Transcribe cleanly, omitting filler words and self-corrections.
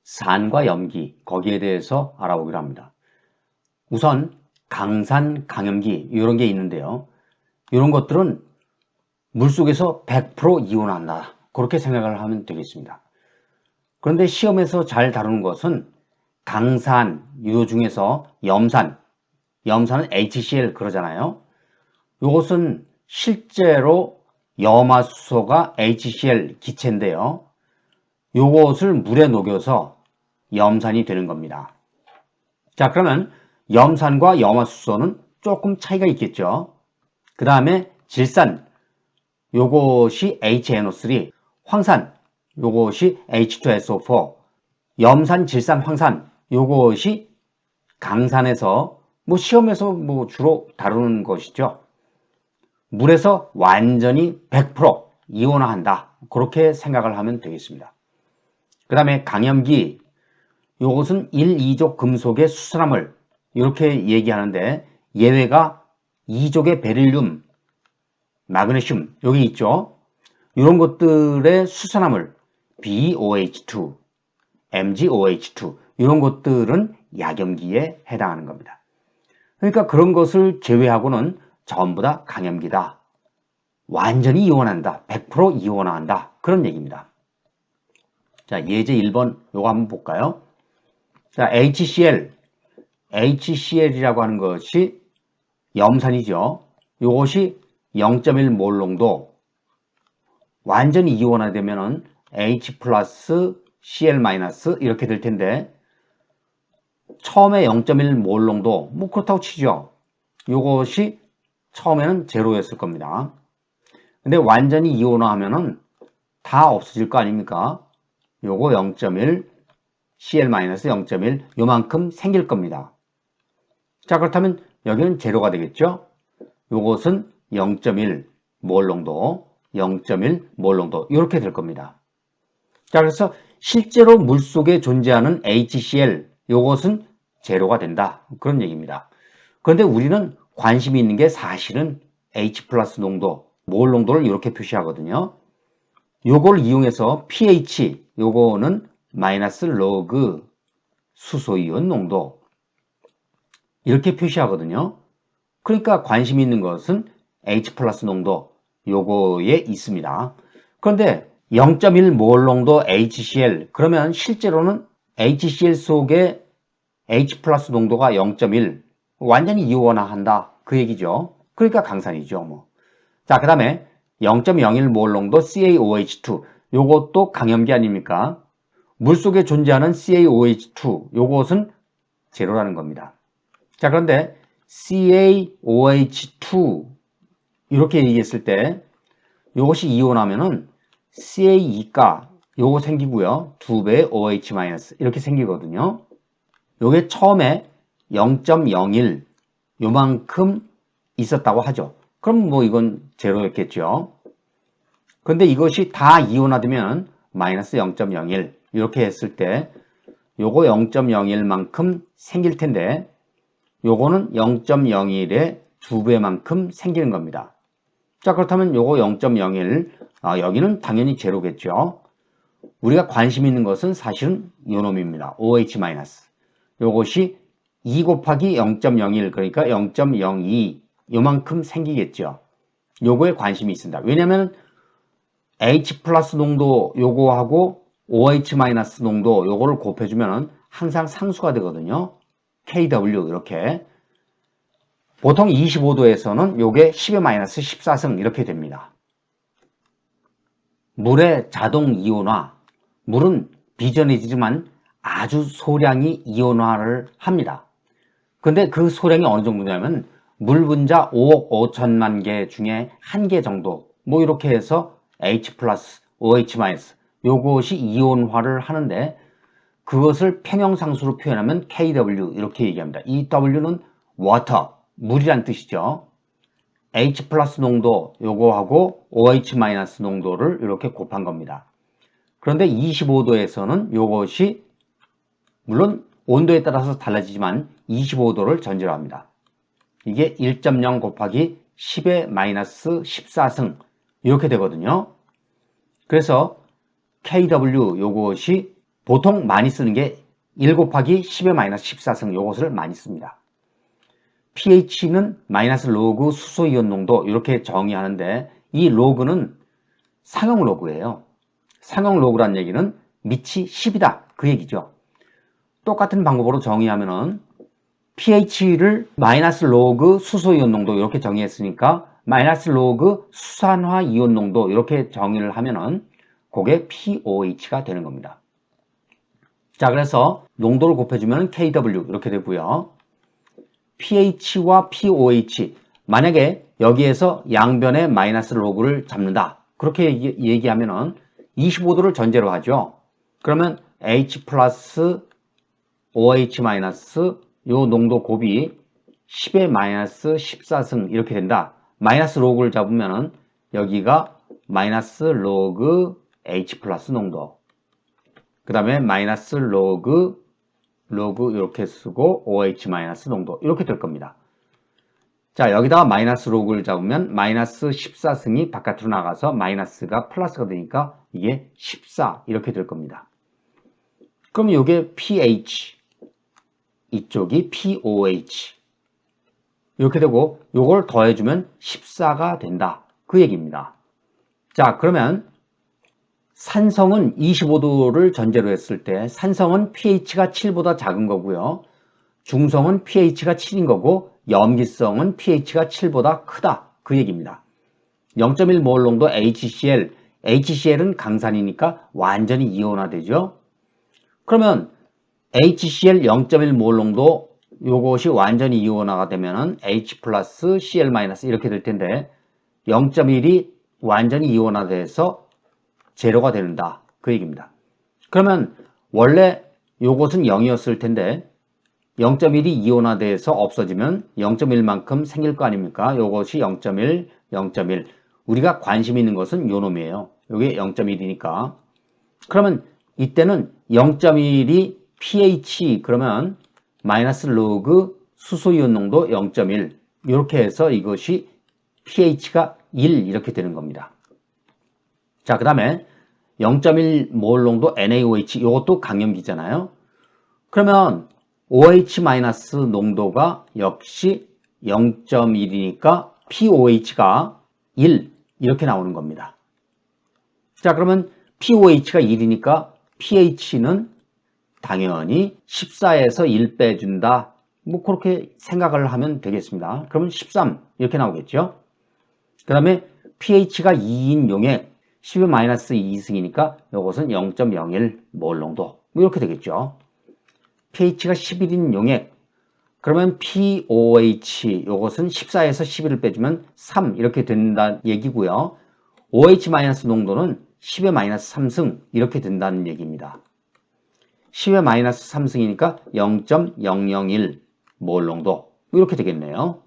산과 염기, 거기에 대해서 알아보기로 합니다. 우선 강산, 강염기 이런 게 있는데요. 이런 것들은 물속에서 100% 이온한다. 그렇게 생각을 하면 되겠습니다. 그런데 시험에서 잘 다루는 것은 강산, 요 중에서 염산은 HCl 그러잖아요. 이것은 실제로 염화수소가 HCl 기체인데요. 요것을 물에 녹여서 염산이 되는 겁니다. 자, 그러면 염산과 염화수소는 조금 차이가 있겠죠. 그 다음에 질산, 요것이 HNO3, 황산, 요것이 H2SO4, 염산, 질산, 황산, 요것이 강산에서 시험에서 주로 다루는 것이죠. 물에서 완전히 100% 이온화한다. 그렇게 생각을 하면 되겠습니다. 그 다음에 강염기, 이것은 1, 2족 금속의 수산화물 이렇게 얘기하는데 예외가 2족의 베릴륨, 마그네슘 여기 있죠. 이런 것들의 수산화물 BOH2, MgOH2 이런 것들은 약염기에 해당하는 겁니다. 그러니까 그런 것을 제외하고는 전부 다 강염기다. 완전히 이온한다. 100% 이온화한다. 그런 얘기입니다. 자, 예제 1번 요거 한번 볼까요? 자, HCl이라고 하는 것이 염산이죠. 이것이 0.1몰 농도 완전히 이온화되면은 H 플러스 Cl 마이너스 이렇게 될 텐데 처음에 0.1몰 농도 그렇다고 치죠. 이것이 처음에는 제로였을 겁니다. 근데 완전히 이온화하면은 다 없어질 거 아닙니까? 요거 0.1 Cl-0.1 요만큼 생길 겁니다. 자, 그렇다면 여기는 제로가 되겠죠? 요것은 0.1몰 농도, 0.1몰 농도 이렇게 될 겁니다. 자, 그래서 실제로 물속에 존재하는 HCl 요것은 제로가 된다. 그런 얘기입니다. 그런데 우리는 관심이 있는 게 사실은 H 플러스 농도, 몰 농도를 이렇게 표시하거든요. 요걸 이용해서 pH 요거는 마이너스 로그 수소이온 농도 이렇게 표시하거든요. 그러니까 관심 있는 것은 H 플러스 농도 요거에 있습니다. 그런데 0.1몰 농도 HCl 그러면 실제로는 HCl 속에 H 플러스 농도가 0.1 완전히 이온화한다 그 얘기죠. 그러니까 강산이죠. 자, 그 다음에 0.01몰 농도 CaOH2 요것도 강염기 아닙니까? 물속에 존재하는 CaOH2 요것은 제로라는 겁니다. 자, 그런데 CaOH2 이렇게 얘기했을 때 이것이 이온하면은 CA2가 요거 생기고요. 2배의 OH- 이렇게 생기거든요. 요게 처음에 0.01 요만큼 있었다고 하죠. 그럼 이건 제로였겠죠. 그런데 이것이 다 이온화되면 마이너스 0.01 이렇게 했을 때 요거 0.01만큼 생길 텐데 요거는 0.01의 2배만큼 생기는 겁니다. 자, 그렇다면 요거 0.01 여기는 당연히 제로겠죠. 우리가 관심 있는 것은 사실은 요놈입니다. OH- 요것이 2 곱하기 0.01 그러니까 0.02 요만큼 생기겠죠. 요거에 관심이 있습니다. 왜냐하면 H 플러스 농도 요거하고 OH 마이너스 농도 요거를 곱해주면 항상 상수가 되거든요. KW 이렇게. 보통 25도에서는 요게 10의 마이너스 14승 이렇게 됩니다. 물의 자동 이온화. 물은 비전해지지만 아주 소량이 이온화를 합니다. 근데 그 소량이 어느 정도냐면 물 분자 5억 5천만 개 중에 1개 정도 이렇게 해서 H 플러스 OH 마이너스 요것이 이온화를 하는데 그것을 평형상수로 표현하면 KW 이렇게 얘기합니다. 이 W는 water, 물이란 뜻이죠. H 플러스 농도 요거하고 OH 마이너스 농도를 이렇게 곱한 겁니다. 그런데 25도에서는 요것이 물론 온도에 따라서 달라지지만 25도를 전제로 합니다. 이게 1.0 곱하기 10의 마이너스 14승 이렇게 되거든요. 그래서 KW 요것이 보통 많이 쓰는 게 1 곱하기 10의 마이너스 14승 요것을 많이 씁니다. pH는 마이너스 로그 수소이온 농도 이렇게 정의하는데 이 로그는 상용 로그예요. 상용 로그란 얘기는 밑이 10이다 그 얘기죠. 똑같은 방법으로 정의하면은 pH를 마이너스 로그 수소이온 농도 이렇게 정의했으니까 마이너스 로그 수산화 이온 농도 이렇게 정의를 하면은 그게 pOH가 되는 겁니다. 자, 그래서 농도를 곱해주면 KW 이렇게 되고요. pH와 pOH 만약에 여기에서 양변의 마이너스 로그를 잡는다 그렇게 얘기하면은 25도를 전제로 하죠. 그러면 H 플러스 OH 마이너스 요 농도 곱이 10의 마이너스 14승 이렇게 된다. 마이너스 로그를 잡으면은 여기가 마이너스 로그 H 플러스 농도 그 다음에 마이너스 로그 이렇게 쓰고 OH 마이너스 농도 이렇게 될 겁니다. 자, 여기다가 마이너스 로그를 잡으면 마이너스 14승이 바깥으로 나가서 마이너스가 플러스가 되니까 이게 14 이렇게 될 겁니다. 그럼 이게 pH 이쪽이 pOH 이렇게 되고 요걸 더해주면 14가 된다 그 얘기입니다. 자, 그러면 산성은 25도를 전제로 했을 때 산성은 pH가 7보다 작은 거고요. 중성은 pH가 7인 거고 염기성은 pH가 7보다 크다 그 얘기입니다. 0.1몰 농도 HCl, HCl은 강산이니까 완전히 이온화되죠. 그러면 HCl 0.1몰 농도 요것이 완전히 이온화가 되면은 H 플러스 Cl 마이너스 이렇게 될 텐데 0.1이 완전히 이온화돼서 제로가 된다 그 얘기입니다. 그러면 원래 요것은 0이었을 텐데 0.1이 이온화돼서 없어지면 0.1만큼 생길 거 아닙니까? 요것이 0.1, 0.1 우리가 관심 있는 것은 요 놈이에요. 요게 0.1이니까 그러면 이때는 0.1이 pH 그러면 마이너스 로그 수소이온 농도 0.1 이렇게 해서 이것이 pH가 1 이렇게 되는 겁니다. 자, 그 다음에 0.1몰 농도 NaOH 이것도 강염기잖아요. 그러면 OH 마이너스 농도가 역시 0.1이니까 pOH가 1 이렇게 나오는 겁니다. 자, 그러면 pOH가 1이니까 pH는 당연히 14에서 1 빼준다. 뭐 그렇게 생각을 하면 되겠습니다. 그러면 13 이렇게 나오겠죠. 그 다음에 pH가 2인 용액 10의 마이너스 2승이니까 이것은 0.01몰 농도 이렇게 되겠죠. pH가 11인 용액 그러면 pOH 이것은 14에서 11을 빼주면 3 이렇게 된다는 얘기고요. OH 마이너스 농도는 10의 마이너스 3승 이렇게 된다는 얘기입니다. 10의 마이너스 3승이니까 0.001몰 농도 이렇게 되겠네요.